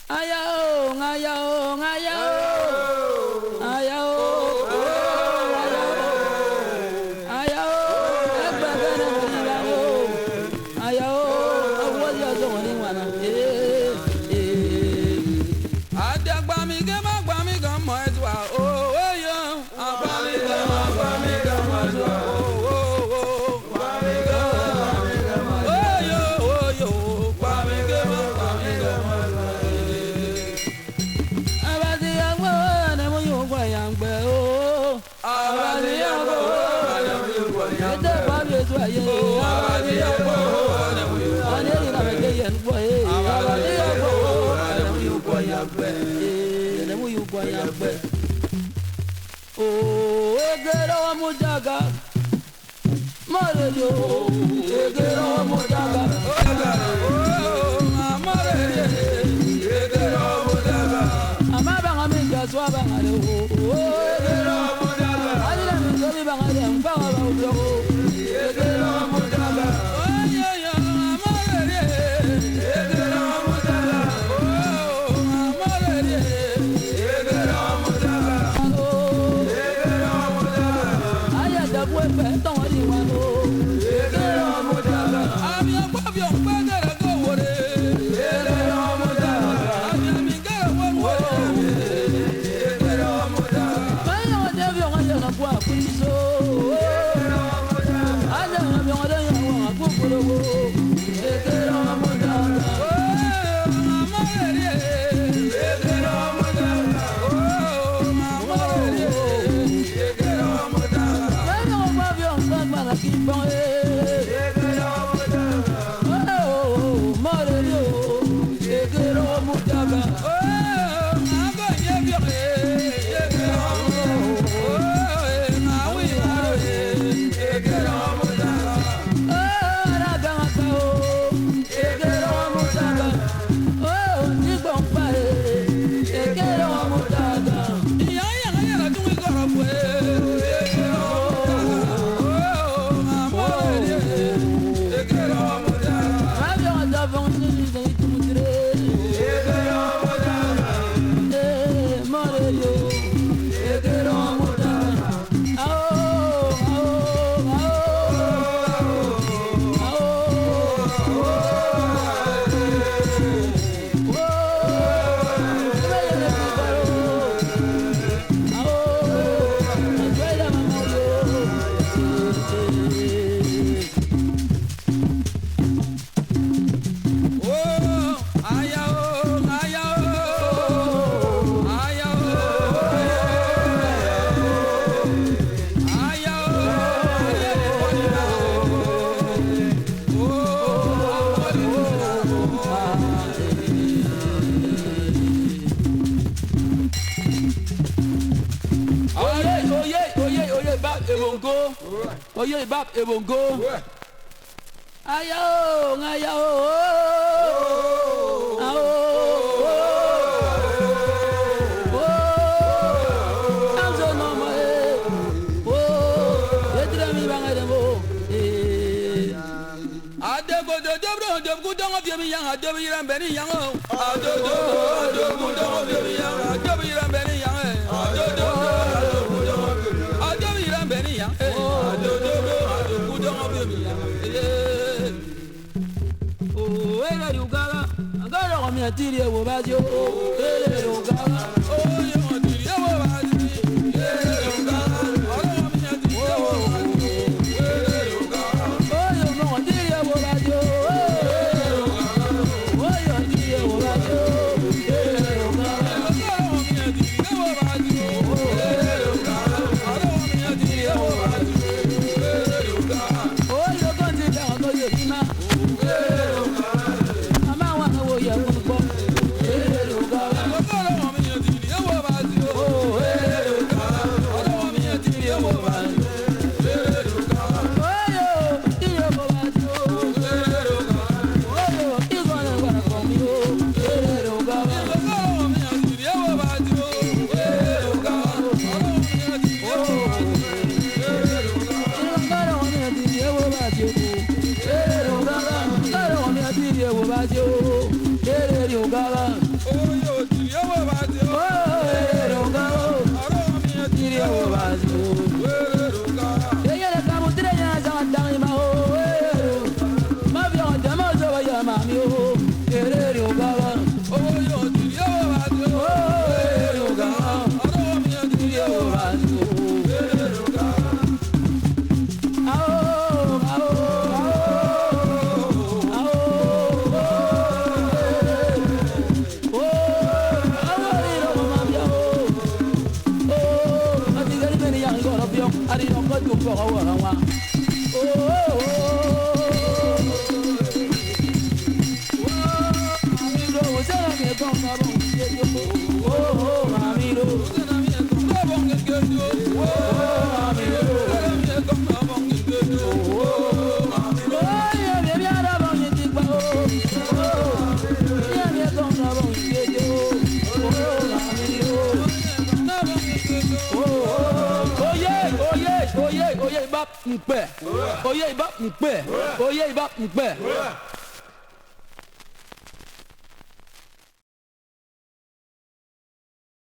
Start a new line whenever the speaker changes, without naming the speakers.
Ayao, ayao, ayao, ayao, ayao, egbegene muribago, ayao, awoli ojo woni wana. Adagbami ge ma gbami gan mo etwa o yo, agbami ge ma gbami gan mo etwa o gbami ge ma o yo, gbami ge ma gbami gan mo etwa. Abadi agbo na mo yo gwa yangbe o, abadi agbo na mo yo gwa yangbe. Ede ba bi etu aye, abadi agbo na mo yo gwa yangbe. Ani na me ge yen gbo e, abadi agbo na mo yo gwa yangbe. Oh, egero mujaga, marejo, egero mujaga, oh, marejo, egero mujaga, amaba ngaminja swaba ngale, oh, egero mujaga, alila minzobi bangale, mpanga ba ubyo, egero mujaga, oh, yo yo, marejo, egero mujaga, oh, marejo. Oye bab ebongo. Ayao, ayao. Ao. Anzo no mae. Oh, edra mi bangare mo. Adego de dobro de gudongo bi yang adego yiran beni yang. Adego gudongo bi yang adego yiran beni yang. Adego yiran beni yang. Tiri wo bajo, ele ugala, oh yo tiri wo bajo, ele ugala, ora mi tiri wo bajo, ele ugala, oh yo no tiri wo bajo, ele ugala, oh yo tiri wo bajo, ele ugala, ora mi tiri wo bajo, ele ugala, ora mi tiri wo bajo, ele ugala, oh yo konti la no yo ina, ele ugala, ama wa no yo. Oye, ibap, mpe.